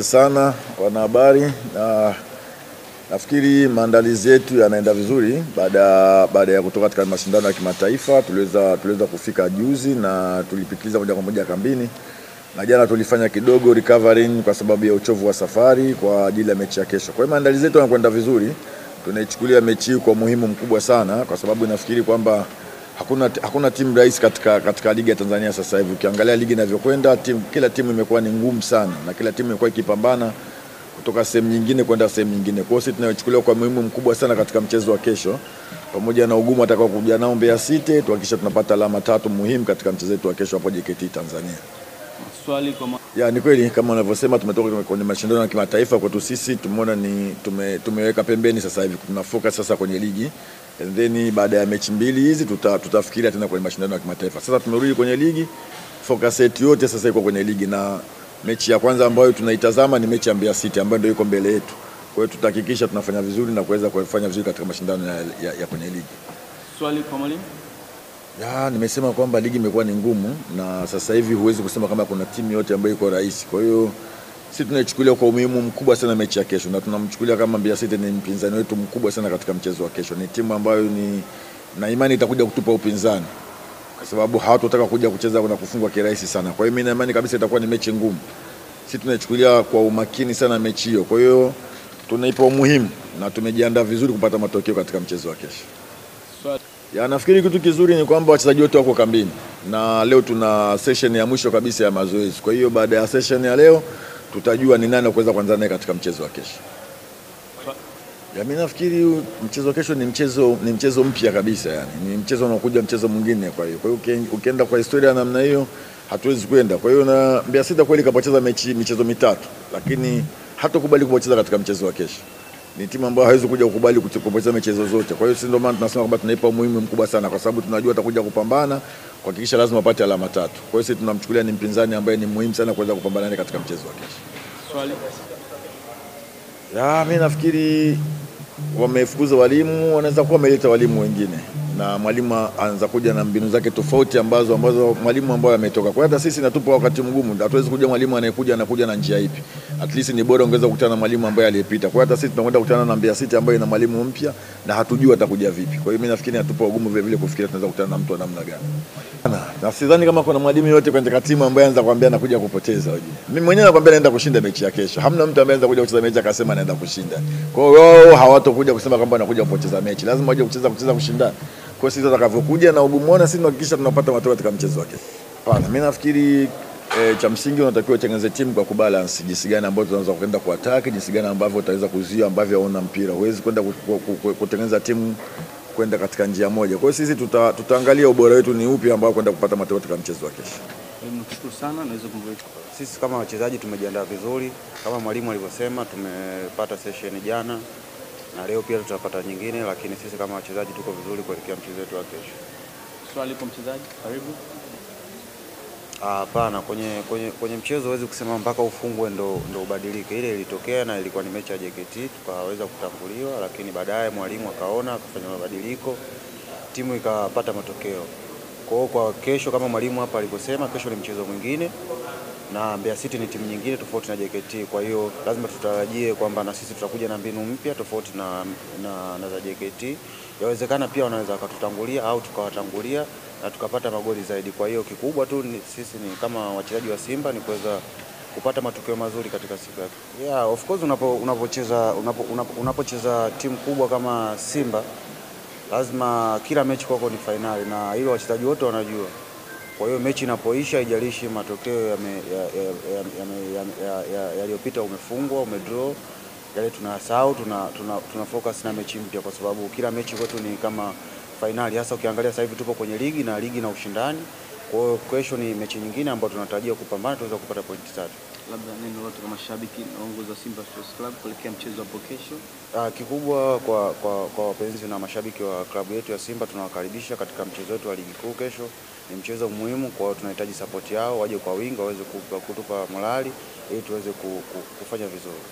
Sana wanahabari, na nafikiri maandalizi yetu yanaenda vizuri baada ya kutoka katika mashindano ya kimataifa. Tuliweza kufika juzi na tulipitiliza moja kwa moja kambini, na jana tulifanya kidogo recovering kwa sababu ya uchovu wa safari kwa ajili ya mechi ya kesho. Kwa hiyo maandalizi yetu yanakwenda vizuri. Tunaichukulia mechi hii kwa muhimu mkubwa sana, kwa sababu nafikiri kwamba hakuna timu rahisi katika ligi ya Tanzania sasa hivi. Ukiangalia ligi inavyokwenda, kila timu imekuwa ni ngumu sana, na kila timu imekuwa ikipambana kutoka sehemu nyingine kwenda sehemu nyingine. Kwa hiyo sisi tunachukulia kwa muhimu mkubwa sana katika mchezo wa kesho, pamoja na ugumu atakao kuja nao Mbeya City, tuhakikisha tunapata alama 3 muhimu katika mchezo wetu wa kesho hapo JKT Tanzania. Swali kwa ni kweli kama unavyosema, tumetoka kwenye mashindano ya kimataifa. Kwetu sisi tumeona tumeweka pembeni sasa hivi, tuna focus sasa kwenye ligi, and then baada ya mechi mbili hizi tutafikiria tena kwenye mashindano ya kimataifa. Sasa tumerudi kwenye ligi, focus yetu yote sasa iko kwenye ligi, na mechi ya kwanza ambayo tunaitazama ni mechi ya Mbeya City ambayo ndio iko mbele yetu. Kwa hiyo tutahakikisha tunafanya vizuri na kuweza kufanya vizuri katika mashindano ya kwenye ligi. Swali kwa mwalimu. Nimesema kwamba ligi imekuwa ni ngumu, na sasa hivi huwezi kusema kama kuna timu yote ambayo iko rahisi. Kwa hiyo sisi tunaichukulia kwa umuhimu mkubwa sana mechi ya kesho, na tunamchukulia kama Mbeya City ni mpinzani wetu mkubwa sana katika mchezo wa kesho. Ni timu ambayo na imani itakuja kutupa upinzani, kwa sababu hawatotaka kuja kucheza na kufungwa kirahisi sana. Kwa hiyo mimi na imani kabisa itakuwa ni mechi ngumu. Sisi tunaichukulia kwa umakini sana mechi hiyo. Kwa hiyo tunaipa umuhimu na tumejiandaa vizuri kupata matokeo katika mchezo wa kesho. Nafikiri kitu kizuri ni kwamba wachezaji wote wako kambini, na leo tuna session ya mwisho kabisa ya mazoezi. Kwa hiyo baada ya session ya leo tutajua ni nani kuweza kuanza naye katika mchezo wa kesho. Mimi nafikiri mchezo wa kesho ni mchezo mpya kabisa, ni mchezo unaokuja, mchezo mwingine. Kwa hiyo ukienda kwa historia namna hiyo hatuwezi kwenda. Kwa hiyo na Mbeya City kweli kapoteza michezo mitatu, lakini hatakubali kupoteza katika mchezo wa kesho. Ni timu ambayo haiwezi kuja kukubali kupoteza michezo zote. Kwa hiyo sisi ndio maana tunasema kwamba tunaipa umuhimu mkubwa sana, kwa sababu tunajua atakuja kupambana kuhakikisha lazima apate alama 3. Kwa hiyo sisi tunamchukulia ni mpinzani ambaye ni muhimu sana kuweza kupambana naye katika mchezo wa kesho. Swali. Mimi nafikiri wamefukuza walimu, wanaweza kuwa wameleta walimu wengine, na mwalimu anaanza kuja na mbinu zake tofauti ambazo mwalimu ambaye ametoka. Kwa hiyo hata sisi natupa wakati mgumu, hatuwezi kuja mwalimu anakuja na njia ipi. At least ni bora ungeweza kukutana na mwalimu ambaye aliyepita. Kwa hiyo hata sisi tunakwenda kukutana na Mbeya City ambaye ina mwalimu mpya na hatujui atakuja vipi. Kwa hiyo mimi nafikiri natupa ugumu vile vile kufikiria tunaweza kukutana na mtu wa namna gani. Na sidhani kama kuna mwalimu yote kwenye timu ambaye anaanza kuambia anakuja kupoteza. Mimi mwenyewe nakwambia naenda kushinda mechi ya kesho. Hamna mtu ambaye anaanza kuja kucheza mechi akasema anaenda kushinda. Kwa hiyo hawatakuja kusema kwamba anakuja kupoteza mechi. Lazima waje kucheza kushindana. Kwa sisi tutakavyokuja na ugumu wao, sisi tunahakikisha tunapata matokeo katika mchezo wake. Mimi nafikiri cha msingi unatakiwa utengeneze timu kwa kubalance, jinsi gani ambayo tunaweza kwenda kwa attack, jinsi gani ambavyo utaweza kuzuia ambavyo hauna mpira. Huwezi kwenda kutengeneza timu kwenda katika njia moja. Kwa hiyo sisi tutaangalia ubora wetu ni upi ambao kwenda kupata matokeo katika mchezo wa kesho. Nimshukuru sana, naweza kumweka. Sisi kama wachezaji tumejiandaa vizuri, kama mwalimu alivyosema, tumepata session jana na leo pia tutapata nyingine, lakini sisi kama wachezaji tuko vizuri kuelekea mchezo wetu wa kesho. Swali kwa mchezaji, karibu. Hapana, kwenye mchezo huwezi kusema mpaka ufungwe ndo ubadilike. Ile ilitokea na ilikuwa ni mechi ya JKT, tukaweza kutanguliwa, lakini baadaye mwalimu akaona akafanya mabadiliko, timu ikapata matokeo. Kwa kesho kama mwalimu hapa alivyosema, kesho ni mchezo mwingine na Mbeya City ni timu nyingine tofauti na JKT. Kwa hiyo lazima tutarajie kwamba na sisi tutakuja na mbinu mpya tofauti na za JKT. Yawezekana pia wanaweza wakatutangulia au tukawatangulia na tukapata magoli zaidi. Kwa hiyo kikubwa tu sisi ni kama wachezaji wa Simba ni kuweza kupata matokeo mazuri katika siku yake. Of course unapocheza timu kubwa kama Simba lazima kila mechi kwako ni finali, na hilo wachezaji wote wanajua. Kwa hiyo mechi inapoisha, haijalishi matokeo yaliyopita, umefungwa, umedraw, yale tunasahau, tuna focus na mechi mpya, kwa sababu kila mechi kwetu ni kama finali. Hasa ukiangalia sasa hivi tupo kwenye ligi na ushindani. Kwa hiyo kesho ni mechi nyingine ambayo tunatarajia kupambana, tuweza kupata pointi 3. Labda neno lote kama mashabiki na uongozi wa Simba Sports Club kuelekea mchezo hapo kesho. Kikubwa kwa wapenzi na mashabiki wa klabu yetu ya Simba, tunawakaribisha katika mchezo wetu wa ligi kuu kesho. Ni mchezo muhimu, kwa hiyo tunahitaji support yao, waje kwa wingi waweze kutupa morali ili tuweze kufanya vizuri.